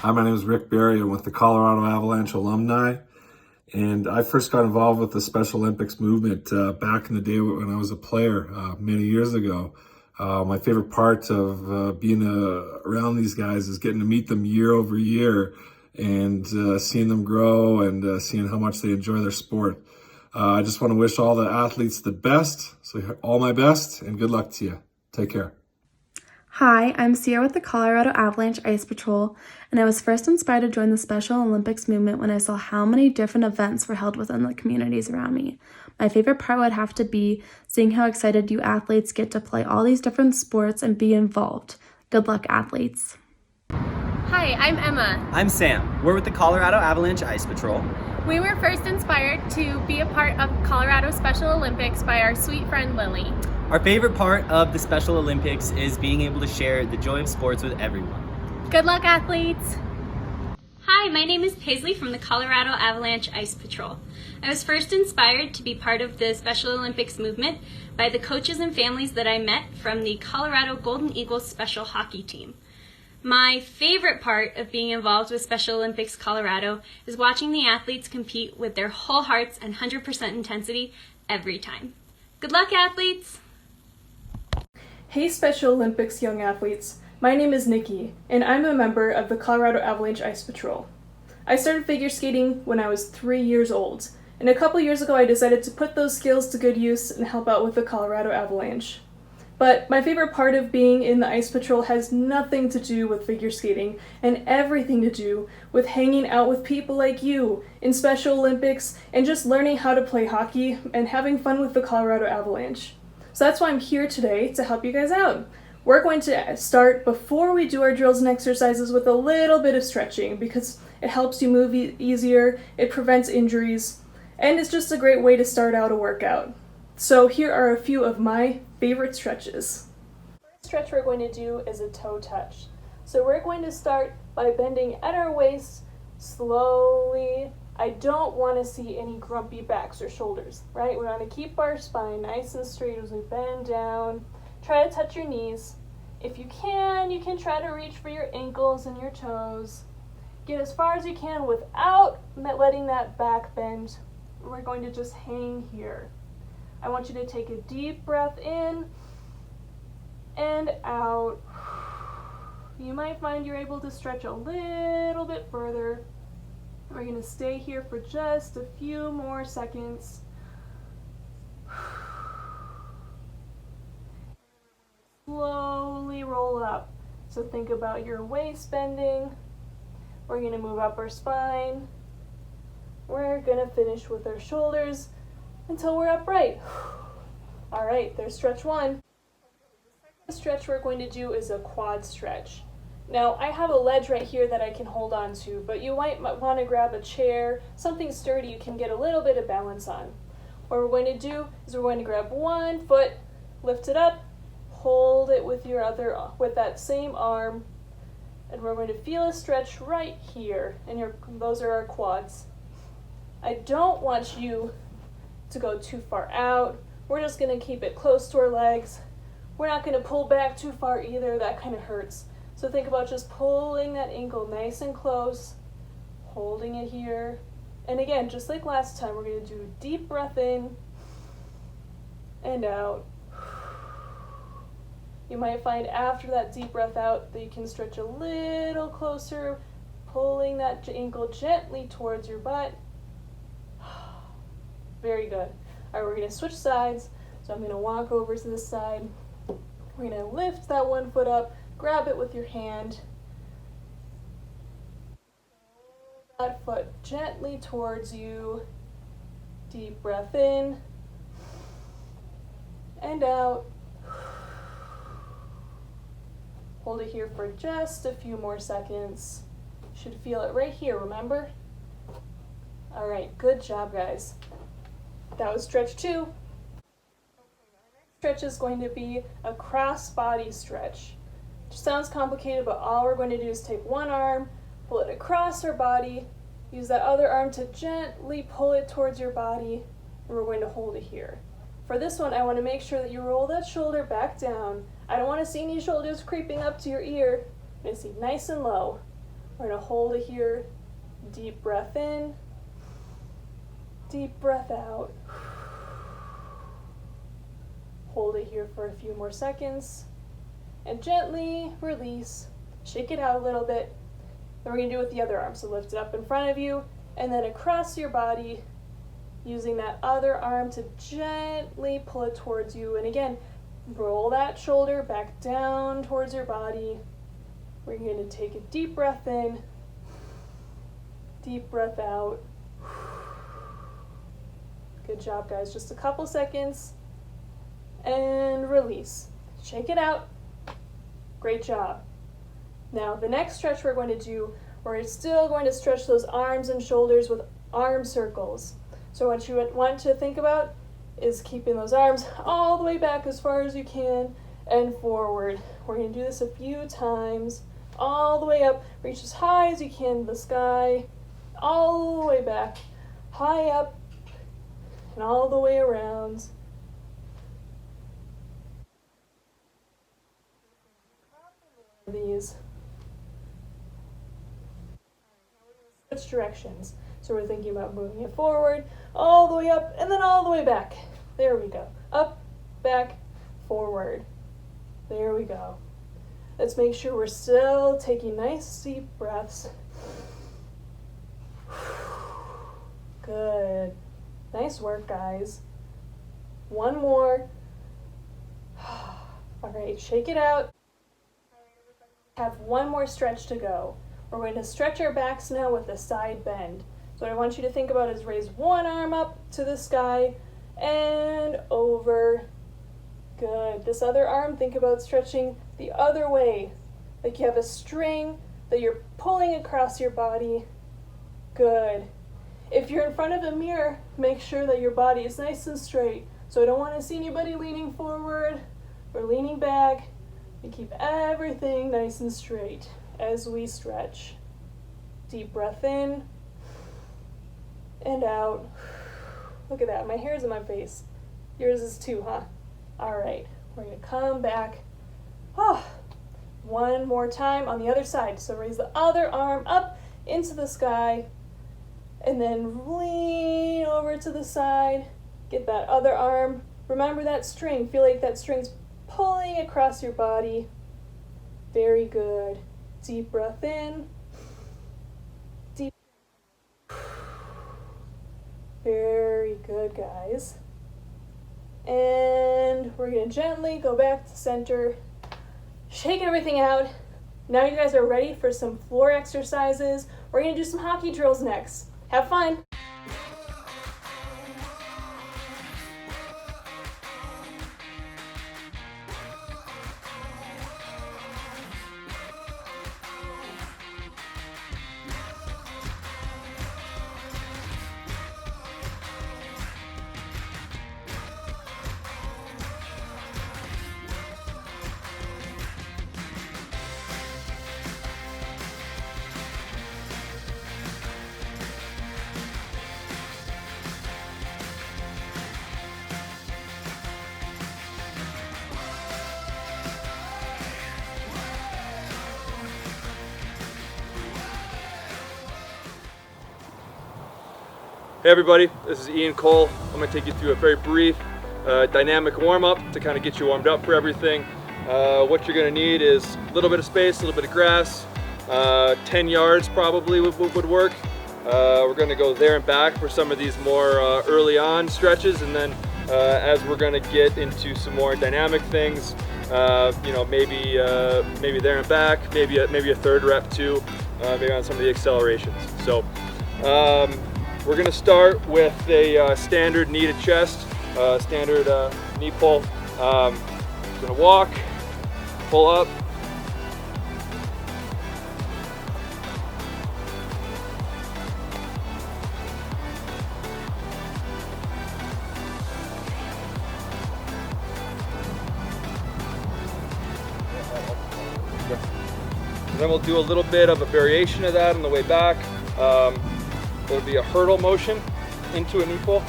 Hi, my name is Rick Berry. I'm with the Colorado Avalanche alumni, and I first got involved with the Special Olympics movement back in the day when I was a player many years ago. My favorite part of being around these guys is getting to meet them year over year and seeing them grow and seeing how much they enjoy their sport. I just want to wish all the athletes the best, so all my best, and good luck to you. Take care. Hi, I'm Sierra with the Colorado Avalanche Ice Patrol, and I was first inspired to join the Special Olympics movement when I saw how many different events were held within the communities around me. My favorite part would have to be seeing how excited you athletes get to play all these different sports and be involved. Good luck, athletes. Hi, I'm Emma. I'm Sam. We're with the Colorado Avalanche Ice Patrol. We were first inspired to be a part of Colorado Special Olympics by our sweet friend Lily. Our favorite part of the Special Olympics is being able to share the joy of sports with everyone. Good luck, athletes! Hi, my name is Paisley from the Colorado Avalanche Ice Patrol. I was first inspired to be part of the Special Olympics movement by the coaches and families that I met from the Colorado Golden Eagles Special Hockey Team. My favorite part of being involved with Special Olympics Colorado is watching the athletes compete with their whole hearts and 100% intensity every time. Good luck, athletes! Hey Special Olympics young athletes, my name is Niki, and I'm a member of the Colorado Avalanche Ice Patrol. I started figure skating when I was 3 years old, and a couple years ago I decided to put those skills to good use and help out with the Colorado Avalanche. But my favorite part of being in the Ice Patrol has nothing to do with figure skating and everything to do with hanging out with people like you in Special Olympics and just learning how to play hockey and having fun with the Colorado Avalanche. So that's why I'm here today to help you guys out. We're going to start before we do our drills and exercises with a little bit of stretching because it helps you move easier, it prevents injuries, and it's just a great way to start out a workout. So here are a few of my favorite stretches. The first stretch we're going to do is a toe touch. So we're going to start by bending at our waist slowly. I don't want to see any grumpy backs or shoulders, right? We want to keep our spine nice and straight as we bend down. Try to touch your knees. If you can try to reach for your ankles and your toes. Get as far as you can without letting that back bend. We're going to just hang here. I want you to take a deep breath in and out. You might find you're able to stretch a little bit further. We're going to stay here for just a few more seconds. Slowly roll up. So think about your waist bending. We're going to move up our spine. We're going to finish with our shoulders until we're upright. All right, there's stretch one. The stretch we're going to do is a quad stretch. Now, I have a ledge right here that I can hold on to, but you might want to grab a chair, something sturdy you can get a little bit of balance on. What we're going to do is we're going to grab one foot, lift it up, hold it with with that same arm, and we're going to feel a stretch right here, and those are our quads. I don't want you to go too far out. We're just going to keep it close to our legs. We're not going to pull back too far either, that kind of hurts. So think about just pulling that ankle nice and close, holding it here. And again, just like last time, we're going to do a deep breath in and out. You might find after that deep breath out that you can stretch a little closer, pulling that ankle gently towards your butt. Very good. All right, we're going to switch sides. So I'm going to walk over to this side. We're going to lift that one foot up. Grab it with your hand. Pull that foot gently towards you. Deep breath in and out. Hold it here for just a few more seconds. You should feel it right here, remember? All right, good job, guys. That was stretch two. Our next stretch is going to be a cross body stretch. Sounds complicated, but all we're going to do is take one arm, pull it across our body, use that other arm to gently pull it towards your body, and we're going to hold it here. For this one, I want to make sure that you roll that shoulder back down. I don't want to see any shoulders creeping up to your ear. I'm going to see nice and low. We're going to hold it here. Deep breath in. Deep breath out. Hold it here for a few more seconds. And gently release. Shake it out a little bit. Then we're going to do it with the other arm. So lift it up in front of you and then across your body, using that other arm to gently pull it towards you. And again, roll that shoulder back down towards your body. We're going to take a deep breath in, deep breath out. Good job, guys. Just a couple seconds. And release. Shake it out. Great job. Now, the next stretch we're going to do, we're still going to stretch those arms and shoulders with arm circles. So what you want to think about is keeping those arms all the way back as far as you can and forward. We're going to do this a few times. All the way up, reach as high as you can to the sky, all the way back, high up, and all the way around. These. Switch directions. So we're thinking about moving it forward, all the way up, and then all the way back. There we go. Up, back, forward. There we go. Let's make sure we're still taking nice deep breaths. Good. Nice work, guys. One more. All right, shake it out. Have one more stretch to go. We're going to stretch our backs now with a side bend. So what I want you to think about is raise one arm up to the sky and over. Good. This other arm, think about stretching the other way. Like you have a string that you're pulling across your body. Good. If you're in front of a mirror, make sure that your body is nice and straight. So I don't want to see anybody leaning forward or leaning back. We keep everything nice and straight as we stretch. Deep breath in and out. Look at that, my hair's in my face. Yours is too, huh? All right, we're gonna come back. One more time on the other side. So raise the other arm up into the sky and then lean over to the side. Get that other arm. Remember that string. Feel like that string's pulling across your body. Very good. Deep breath in. Deep. Very good, guys. And we're going to gently go back to center. Shake everything out. Now you guys are ready for some floor exercises. We're going to do some hockey drills next. Have fun. Hey everybody, this is Ian Cole. I'm going to take you through a very brief dynamic warm-up to kind of get you warmed up for everything. What you're going to need is a little bit of space, a little bit of grass, 10 yards probably would work. We're going to go there and back for some of these more early on stretches, and then as we're going to get into some more dynamic things, you know, maybe there and back, maybe a third rep too, maybe on some of the accelerations. So we're going to start with a standard knee to chest, standard knee pull. Going to walk, pull up, and then we'll do a little bit of a variation of that on the way back. It'll be a hurdle motion into a knee pull.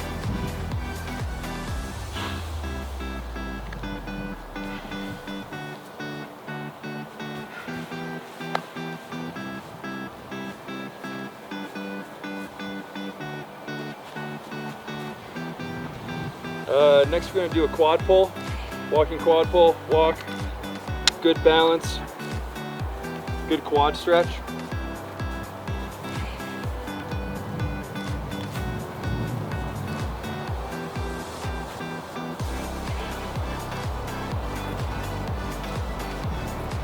Next we're gonna do a quad pull, walking quad pull, walk, good balance, good quad stretch.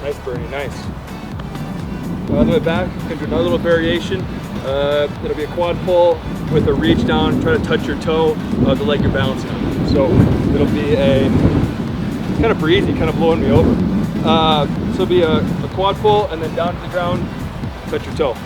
Nice, Bernie, nice. On the way back, we're gonna do another little variation. It'll be a quad pull with a reach down, try to touch your toe of the leg you're balancing on. So it'll be a kind of breezy, kind of blowing me over. So it'll be a quad pull and then down to the ground, touch your toe.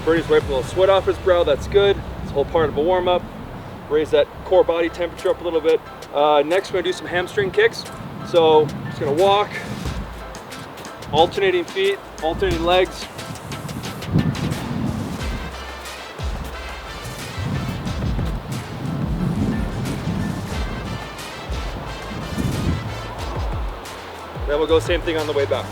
Bernie's wiping a little sweat off his brow, that's good. It's a whole part of a warm-up. Raise that core body temperature up a little bit. Next, we're gonna do some hamstring kicks. So, just gonna walk, alternating feet, alternating legs. Then we'll go same thing on the way back.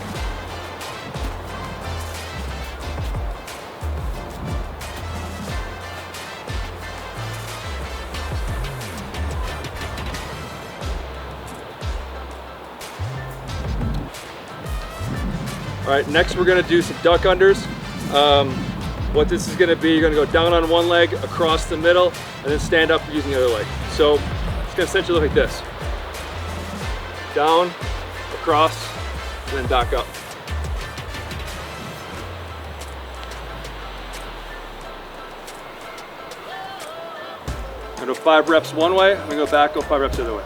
All right, next we're gonna do some duck unders. What this is gonna be, you're gonna go down on one leg, across the middle, and then stand up using the other leg. So it's gonna essentially look like this. Down, across, and then back up. I'm gonna go 5 reps one way, I'm gonna go back, go 5 reps the other way.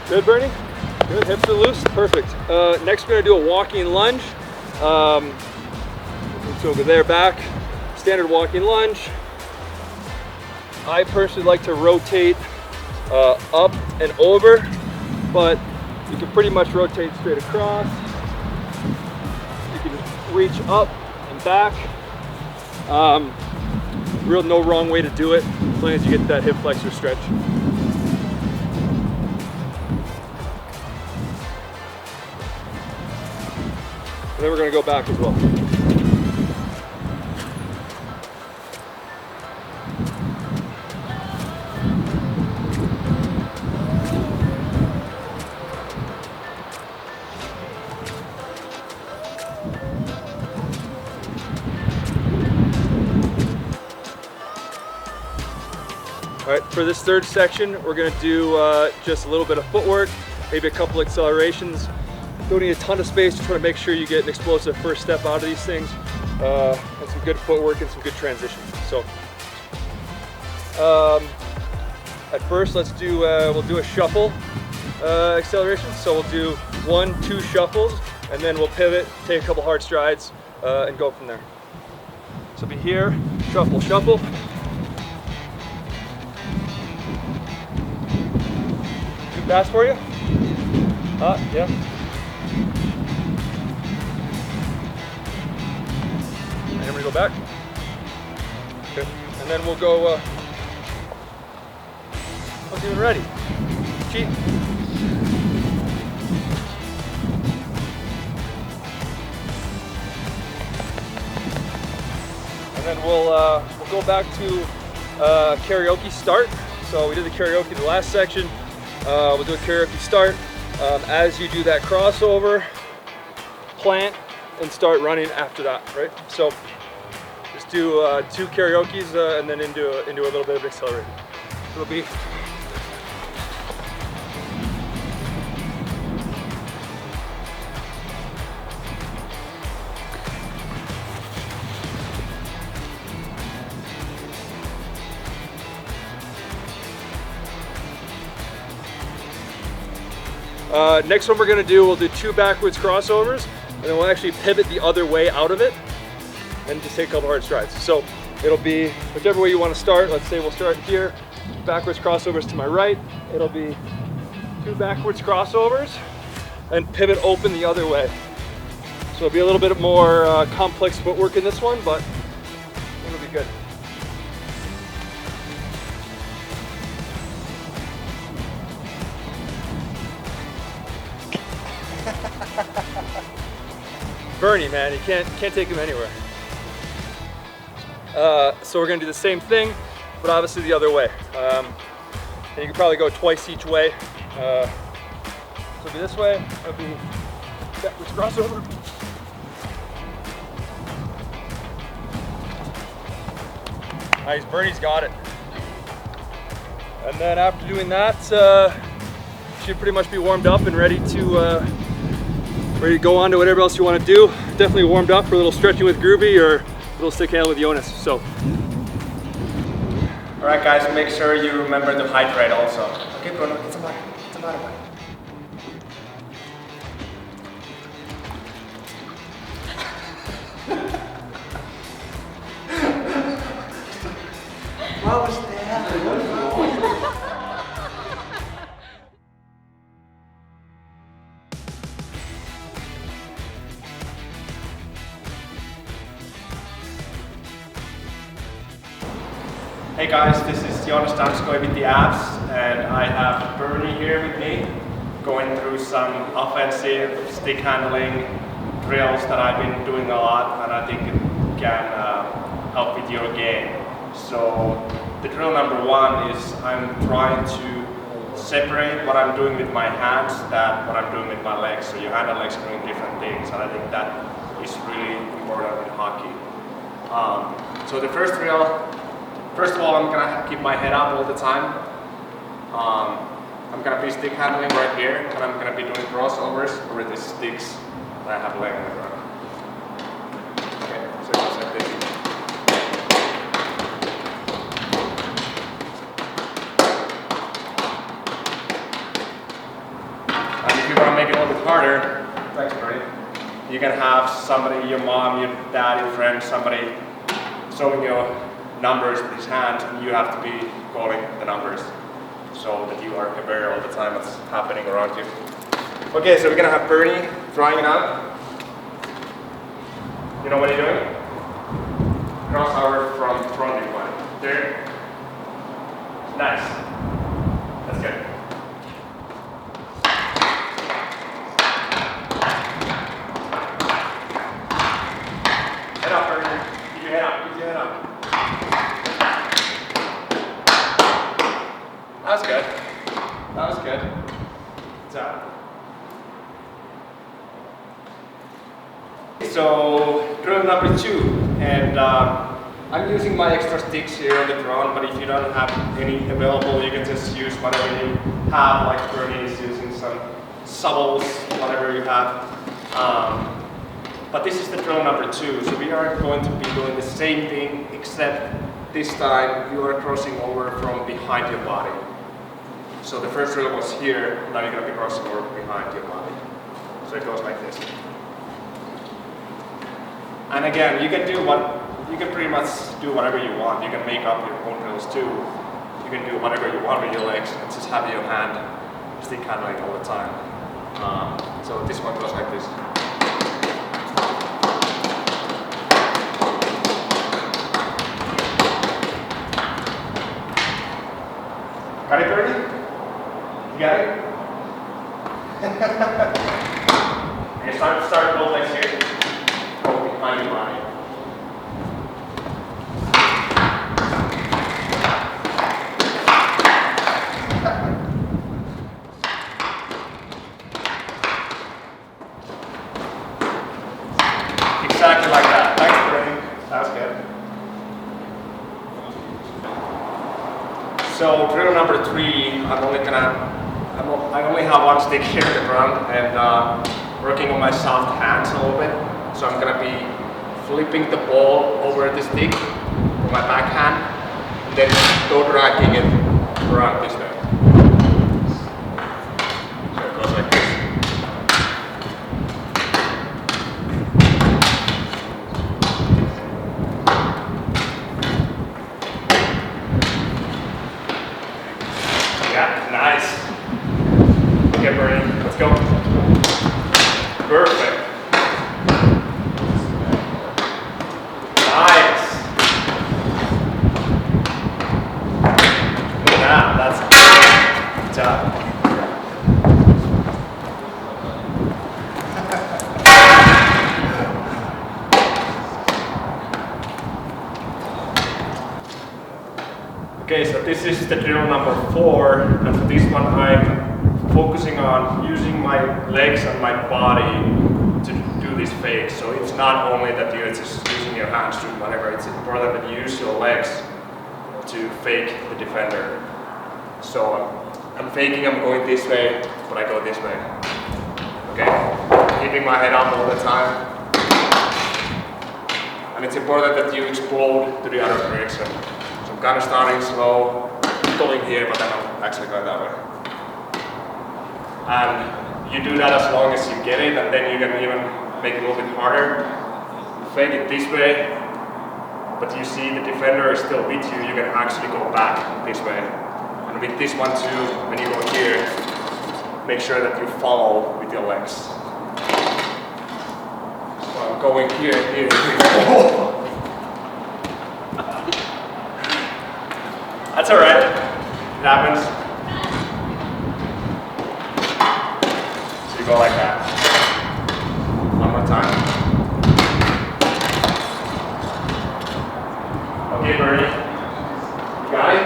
Good, Bernie? Good, hips are loose, perfect. Next we're gonna do a walking lunge. So over there, back, standard walking lunge. I personally like to rotate up and over, but you can pretty much rotate straight across. You can reach up and back. Real no wrong way to do it, as long as you get that hip flexor stretch. And then we're going to go back as well. All right, for this third section, we're going to do just a little bit of footwork, maybe a couple accelerations. Don't need a ton of space to try to make sure you get an explosive first step out of these things, and some good footwork and some good transitions. So, at first, let's do we'll do a shuffle acceleration. So we'll do 1, 2 shuffles, and then we'll pivot, take a couple hard strides, and go from there. So be here, shuffle, shuffle. Too fast for you? Yeah. And we're gonna go back. Okay. And then we'll go, I wasn't even ready. Cheat. And then we'll go back to karaoke start. So we did the karaoke in the last section. We'll do a karaoke start. As you do that crossover, plant, and start running after that, right? So just do 2 karaokes and then into a little bit of accelerator. It'll be next one we're going to do, we'll do 2 backwards crossovers, and then we'll actually pivot the other way out of it. and just take a couple hard strides. So it'll be whichever way you want to start. Let's say we'll start here, backwards crossovers to my right. It'll be 2 backwards crossovers and pivot open the other way. So it'll be a little bit more complex footwork in this one, but it'll be good. Bernie, man, you can't take him anywhere. So we're gonna do the same thing, but obviously the other way. And you can probably go twice each way. So it'll be this way, it'll be backwards crossover. Nice, Bernie's got it. And then after doing that, should pretty much be warmed up and ready to go on to whatever else you want to do. Definitely warmed up for a little stretching with Groovy or a little stick handle with Jonas. So. All right, guys, make sure you remember to hydrate also. Okay, Bruno, it's a matter. It's a matter, man. What was that? Hey guys, this is Jonas Danskoy with the Avs, and I have Bernie here with me, going through some offensive stick handling drills that I've been doing a lot, and I think it can help with your game. So the drill number 1 is I'm trying to separate what I'm doing with my hands that what I'm doing with my legs. So your hand and legs are doing different things, and I think that is really important in hockey. So the first drill, first of all, I'm gonna keep my head up all the time. I'm gonna be stick handling right here, and I'm gonna be doing crossovers over the sticks that I have laying on the ground. Okay, so it goes like this. And if you wanna make it a little bit harder, thanks, Bernie, you can have somebody, your mom, your dad, your friend, somebody showing you numbers with his hand, and you have to be calling the numbers so that you are aware all the time what's happening around you. Okay, so we're gonna have Bernie drawing it out. You know what you're doing? Crossover from front you one. There. Nice. That's good. Head up, Bernie. Keep your head up. Keep your head up. That was good. That was good. Good job. So, drill number 2, and I'm using my extra sticks here on the drone, but if you don't have any available, you can just use whatever you have, like Bernie is using some shovels, whatever you have. But this is the drill number 2, so we are going to be doing the same thing, except this time you are crossing over from behind your body. So the first drill was here, now you're going to be crossing over behind your body. So it goes like this. And again, you can pretty much do whatever you want. You can make up your own drills too. You can do whatever you want with your legs and just have your hand stick handling all the time. So this one goes like this. Got it, Bernie? You got it? Okay, start both legs here. Go behind your body. Exactly like that. Thanks, Bernie. That was good. So drill number 3, I only have one stick here in the front, and working on my soft hands a little bit. So I'm gonna be flipping the ball over the stick with my backhand, and then go dragging it around this way. So it goes like this. Okay, so this is the drill number 4, and for this one I'm focusing on using my legs and my body to do this fake. So it's not only that you're just using your hands to whatever, it's important that you use your legs to fake the defender. So I'm faking, I'm going this way, but I go this way. Okay, keeping my head up all the time. And it's important that you explode to the other direction. So I'm kind of starting slow, going here, but then I'm actually going that way. And you do that as long as you get it, and then you can even make it a little bit harder. Fake it this way, but you see the defender is still with you, you can actually go back this way. And with this one too, when you go here, make sure that you follow with your legs. So I'm going here. That's alright, it happens. So you go like that. One more time. Okay, Bernie, you got it?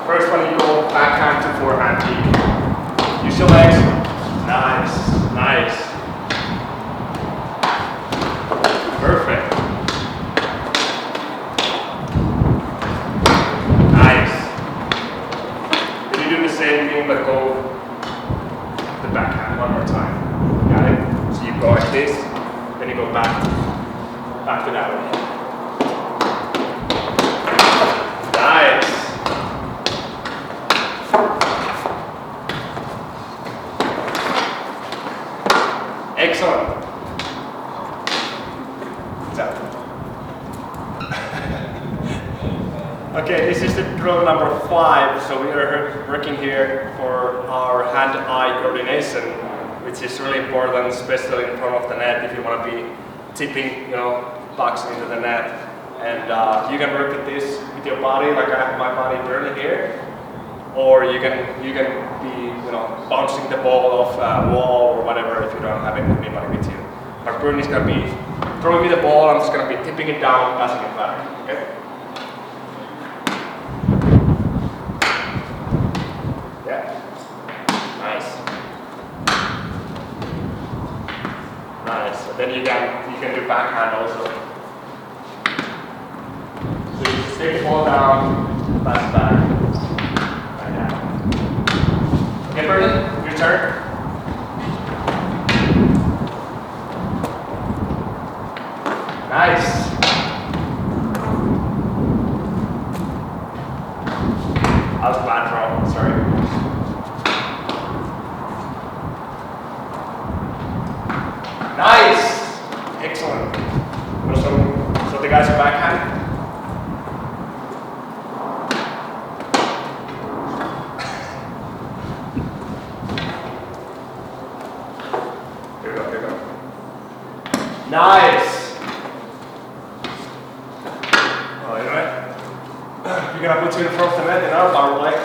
First one, you go backhand to forehand kick. Use your legs. Nice, nice. Perfect. Nice. Then you do the same thing, but go the backhand one more time. Got it? So you go like this, then you go back to that way. Nice. Excellent. Okay, this is the drill number 5. So we are working here for our hand-eye coordination, which is really important, especially in front of the net if you want to be tipping, pucks into the net. And you can work with this with your body, like I have my body burning here, or you can be bouncing the ball off a wall or whatever if you don't have anybody with you. But Bernie's gonna be throwing me the ball. I'm just gonna be tipping it down, passing it back. Okay. Yeah. Nice. Nice. And then you can do backhand also. So you just take the ball down, pass it back. Like that. Okay, Bernie, your turn. Nice. That was a bad throw, sorry. Nice! Excellent. So the guys are backhand. Here we go. Nice! You're gonna put you in front of the net in our power play.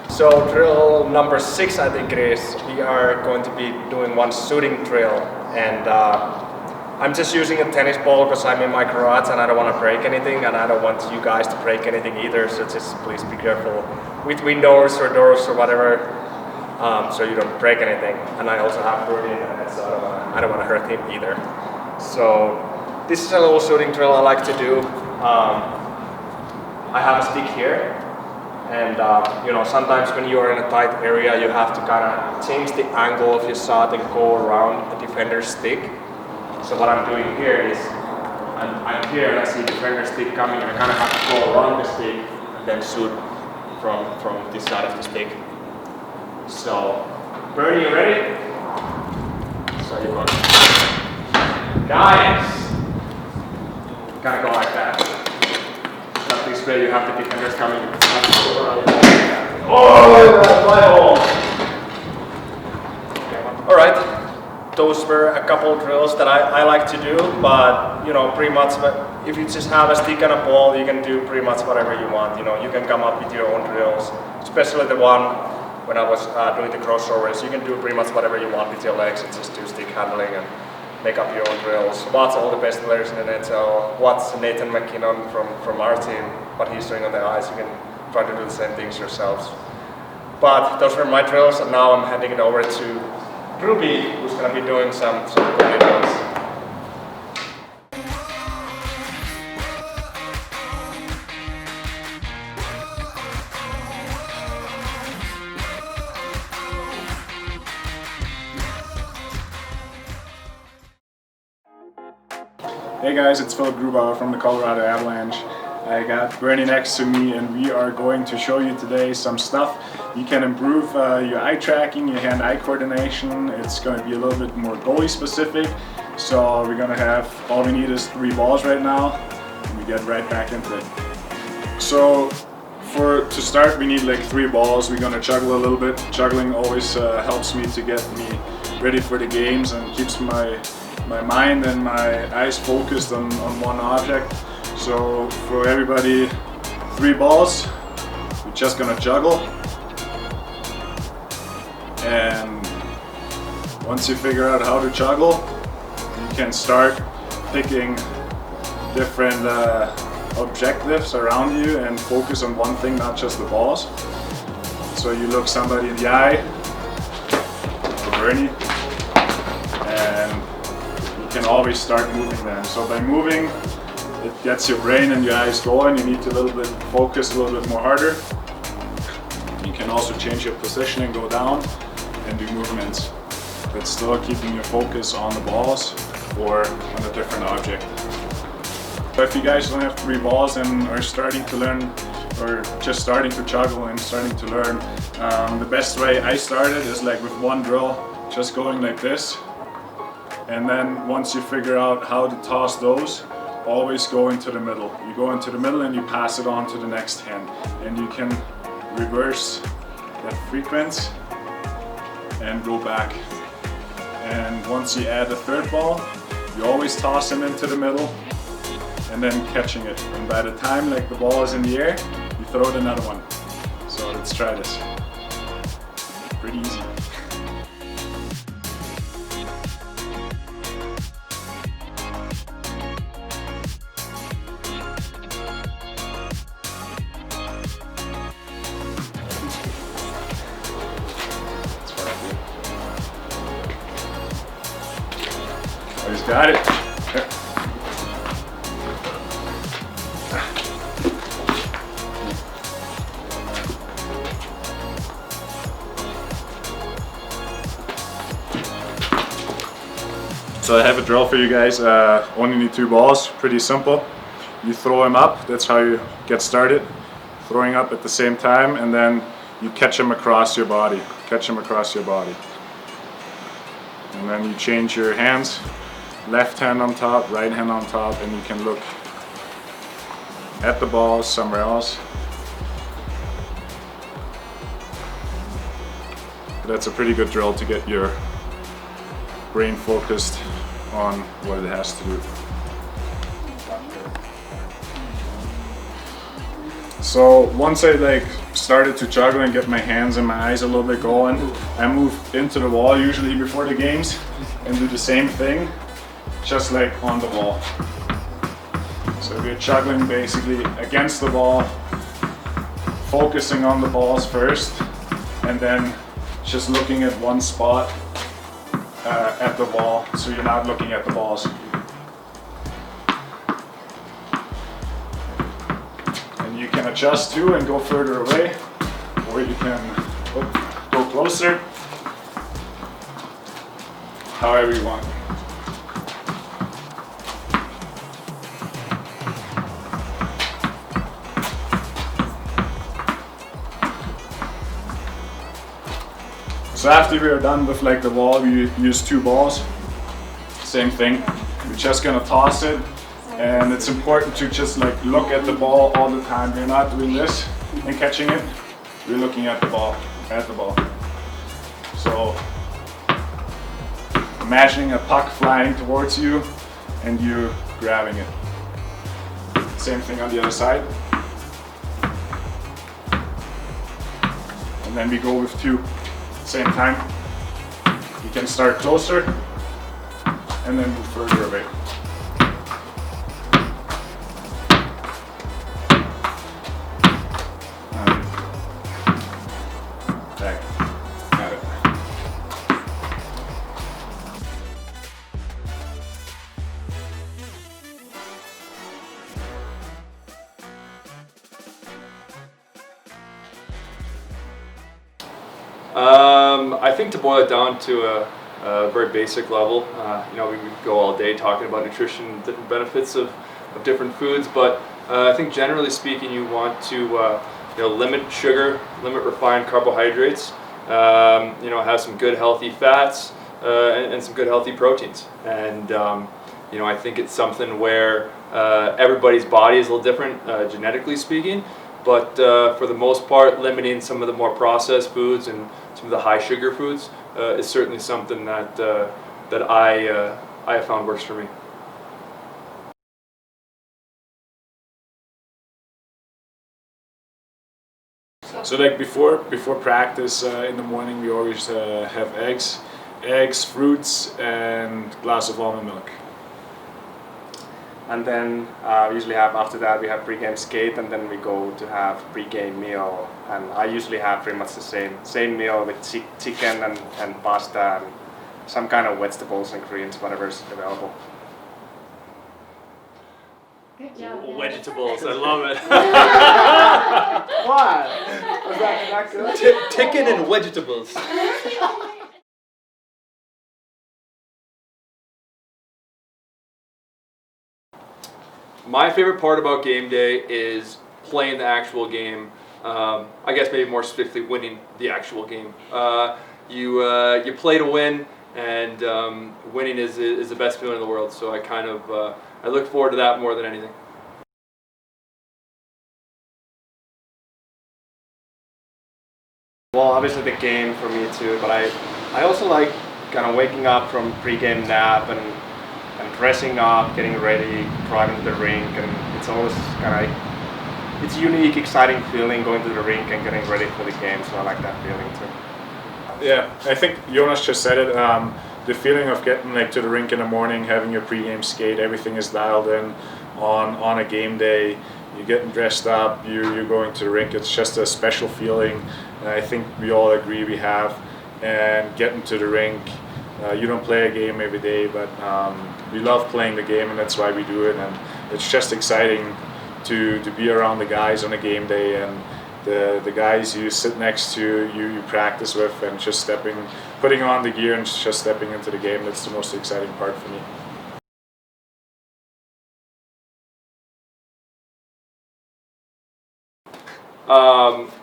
So drill number 6, I think it is. We are going to be doing one shooting drill, and I'm just using a tennis ball because I'm in my garage and I don't want to break anything, and I don't want you guys to break anything either. So just please be careful with windows or doors or whatever, so you don't break anything. And I also have Bernie in the net, so I don't want to hurt him either. So this is a little shooting drill I like to do. I have a stick here, and sometimes when you're in a tight area you have to kind of change the angle of your shot and go around the defender's stick. So what I'm doing here is I'm here and I see the defender's stick coming, and I kind of have to go around the stick and then shoot from this side of the stick. So Bernie, you ready? So you go. Nice! Kind of go like that. Not this way, you have the defenders coming. Oh, that's my hole! Alright, those were a couple of drills that I like to do, but pretty much if you just have a stick and a ball, you can do pretty much whatever you want. You can come up with your own drills, especially the one when I was doing the crossovers. You can do pretty much whatever you want with your legs and just do stick handling and make up your own drills. Watch all the best players in the net, so watch Nathan McKinnon from our team, what he's doing on the ice. You can try to do the same things yourselves. But those were my drills, and now I'm handing it over to Ruby, who's going to be doing some goalie drills. Hey guys, it's Philip Grubauer from the Colorado Avalanche. I got Bernie next to me, and we are going to show you today some stuff you can improve your eye tracking, your hand-eye coordination. It's going to be a little bit more goalie specific. So we're going to have, all we need is 3 balls right now, and we get right back into it. So to start, we need like 3 balls. We're going to juggle a little bit. Juggling always helps me to get me ready for the games and keeps my mind and my eyes focused on one object. So for everybody, 3 balls, we're just gonna juggle. And once you figure out how to juggle, you can start picking different objectives around you and focus on one thing, not just the balls. So you look somebody in the eye, or Bernie, and can always start moving them. So by moving, it gets your brain and your eyes going. You need to focus a little bit more harder. You can also change your position and go down and do movements, but still keeping your focus on the balls or on a different object. But if you guys don't have 3 balls and are starting to learn, or just starting to juggle and starting to learn, the best way I started is like with 1 drill, just going like this. And then once you figure out how to toss those, always go into the middle. You go into the middle and you pass it on to the next hand. And you can reverse that frequency and go back. And once you add a 3rd ball, you always toss him into the middle and then catching it. And by the time like the ball is in the air, you throw it another one. So let's try this. Pretty easy. He's got it. So I have a drill for you guys. Only need 2 balls. Pretty simple. You throw him up. That's how you get started. Throwing up at the same time, and then you catch him across your body. Catch him across your body. And then you change your hands. Left hand on top, right hand on top, and you can look at the ball somewhere else. That's a pretty good drill to get your brain focused on what it has to do. So once I started to juggle and get my hands and my eyes a little bit going, I move into the wall usually before the games and do the same thing, just like on the wall. So we're juggling basically against the ball, focusing on the balls first, and then just looking at one spot at the ball, so you're not looking at the balls. And you can adjust too and go further away, or you can go closer, however you want. So after we are done with the wall, we use 2 balls. Same thing. We're just gonna toss it, and it's important to just look at the ball all the time. You're not doing this and catching it. You're looking at the ball, So imagining a puck flying towards you and you grabbing it. Same thing on the other side. And then we go with 2. Same time. You can start closer and then move further away. Back. Got it. I think to boil it down to a very basic level, you know, we could go all day talking about nutrition, different benefits of different foods, but I think generally speaking, you want to you know, limit sugar, limit refined carbohydrates, you know, have some good healthy fats and some good healthy proteins. And you know, I think it's something where everybody's body is a little different, genetically speaking. But for the most part, limiting some of the more processed foods and some of the high sugar foods is certainly something that that I have found works for me. So like before practice in the morning, we always have eggs, fruits, and glass of almond milk. And then usually have after that we have pre-game skate, and then we go to have pre-game meal. And I usually have pretty much the same meal with chicken and pasta and some kind of vegetables and greens, whatever's available. Good job. Vegetables, I love it. Why? Was that good? Chicken and vegetables. My favorite part about game day is playing the actual game. I guess maybe more specifically winning the actual game. You play to win, and winning is the best feeling in the world. So I kind of I look forward to that more than anything. Well, obviously the game for me too, but I also like kind of waking up from pre-game nap and dressing up, getting ready, driving to the rink, and it's always kind of it's a unique, exciting feeling going to the rink and getting ready for the game. So I like that feeling too. Yeah, I think Jonas just said it. The feeling of getting like to the rink in the morning, having your pre-game skate, everything is dialed in on a game day. You're getting dressed up, you're going to the rink. It's just a special feeling, and I think we all agree we have. And getting to the rink, you don't play a game every day, but we love playing the game, and that's why we do it. And it's just exciting to be around the guys on a game day, and the guys you sit next to, you practice with, and just putting on the gear and just stepping into the game. That's the most exciting part for me.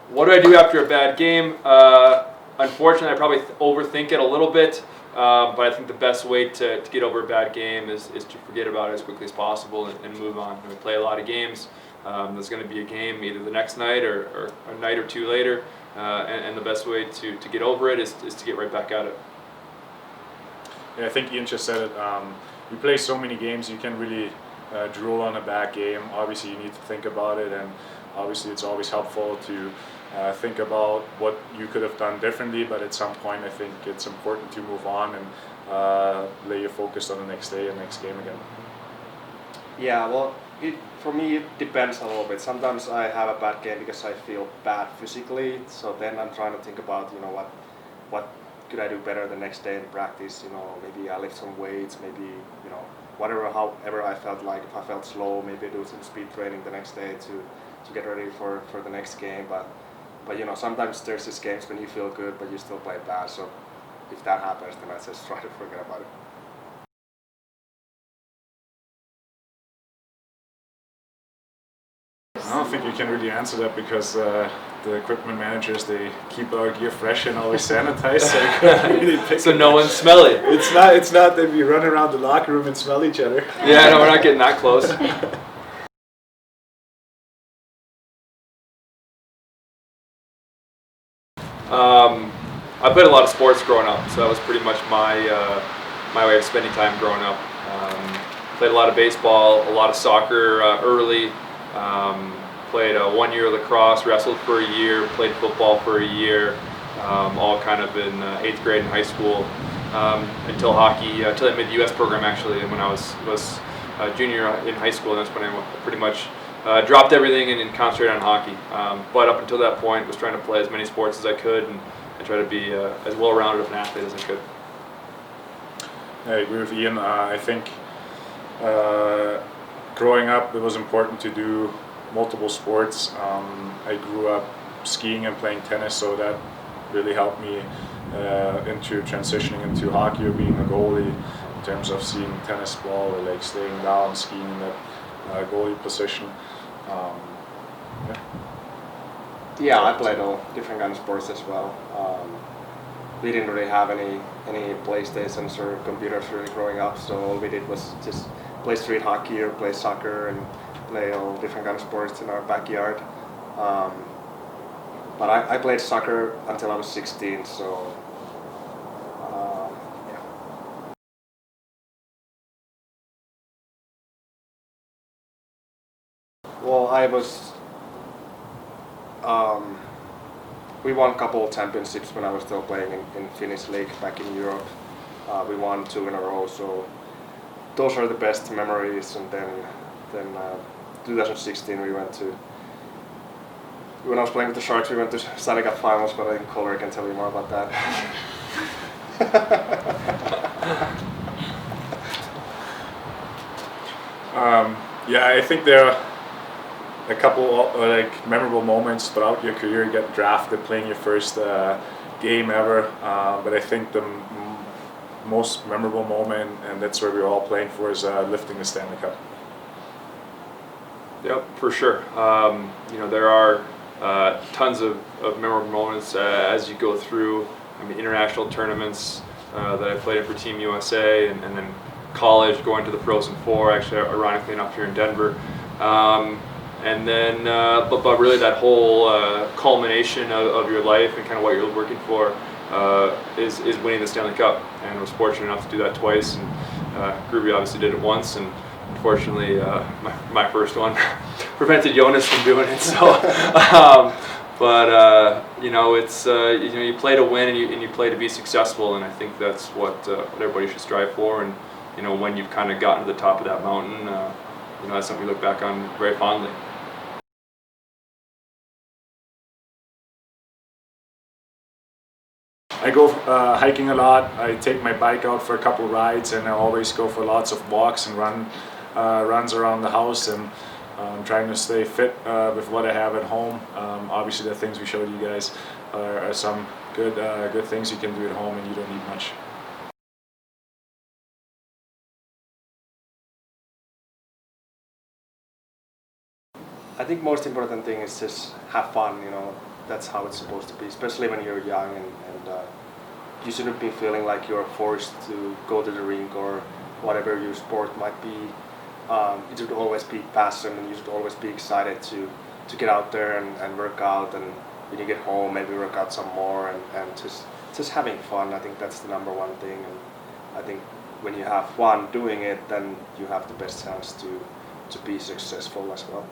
What do I do after a bad game? Unfortunately, I probably overthink it a little bit, but I think the best way to get over a bad game is to forget about it as quickly as possible and move on. We play a lot of games. There's going to be a game either the next night or a night or two later, and the best way to get over it is to get right back at it. Yeah, I think Ian just said it. You play so many games, you can really drool on a bad game. Obviously, you need to think about it, and obviously it's always helpful to think about what you could have done differently, but at some point I think it's important to move on and lay your focus on the next day and next game again. Yeah, well, for me it depends a little bit. Sometimes I have a bad game because I feel bad physically, so then I'm trying to think about, you know, what could I do better the next day in practice. You know, maybe I lift some weights, maybe, you know, however I felt like. If I felt slow, maybe do some speed training the next day to get ready for the next game. But you know, sometimes there's these games when you feel good but you still play bad, so if that happens, then I just try to forget about it. I don't think you can really answer that because the equipment managers, they keep our gear fresh and always sanitized, so I couldn't really pick So it. no one's smelly. It's not that we run around the locker room and smell each other. Yeah, no, we're not getting that close. I played a lot of sports growing up, so that was pretty much my way of spending time growing up. Played a lot of baseball, a lot of soccer early. Played 1 year of lacrosse, wrestled for a year, played football for a year, all kind of in 8th grade in high school. until hockey, until I made the U.S. program actually, and when I was junior in high school, and that's when I pretty much dropped everything and concentrated on hockey. But up until that point, was trying to play as many sports as I could and try to be as well-rounded of an athlete as I could. I agree with Ian. I think growing up, it was important to do multiple sports. I grew up skiing and playing tennis, so that really helped me into transitioning into hockey or being a goalie in terms of seeing tennis ball or like staying down, skiing in that goalie position. Yeah, I played all different kind of sports as well. We didn't really have any PlayStations or computers really growing up, so all we did was just play street hockey or play soccer and play all different kind of sports in our backyard. But I played soccer until I was 16, so yeah. Well, I was. We won a couple of championships when I was still playing in Finnish league back in Europe. We won 2 in a row, so those are the best memories. And then 2016 we went to. When I was playing with the Sharks, we went to Stanley Cup Finals, but I think Color can tell you more about that. Yeah, I think there are a couple like memorable moments throughout your career. You get drafted, playing your first game ever, but I think the most memorable moment, and that's where we're all playing for, is lifting the Stanley Cup. Yep, for sure. There are tons of memorable moments as you go through. I mean, international tournaments that I played in for Team USA, and then college, going to the Frozen Four, actually ironically enough here in Denver. And then, but really that whole culmination of your life and kind of what you're working for is winning the Stanley Cup. And I was fortunate enough to do that twice, and Groovy obviously did it once, and unfortunately my first one prevented Jonas from doing it. So, it's you play to win and you play to be successful, and I think that's what everybody should strive for. And when you've kind of gotten to the top of that mountain, that's something we look back on very fondly. I go hiking a lot. I take my bike out for a couple rides, and I always go for lots of walks and runs around the house, and trying to stay fit with what I have at home. Obviously, the things we showed you guys are some good things you can do at home, and you don't need much. I think most important thing is just have fun. That's how it's supposed to be, especially when you're young, and you shouldn't be feeling like you're forced to go to the rink or whatever your sport might be. It should always be passion, and you should always be excited to get out there and work out, and when you get home maybe work out some more, and just having fun. I think that's the number one thing, and I think when you have fun doing it, then you have the best chance to be successful as well.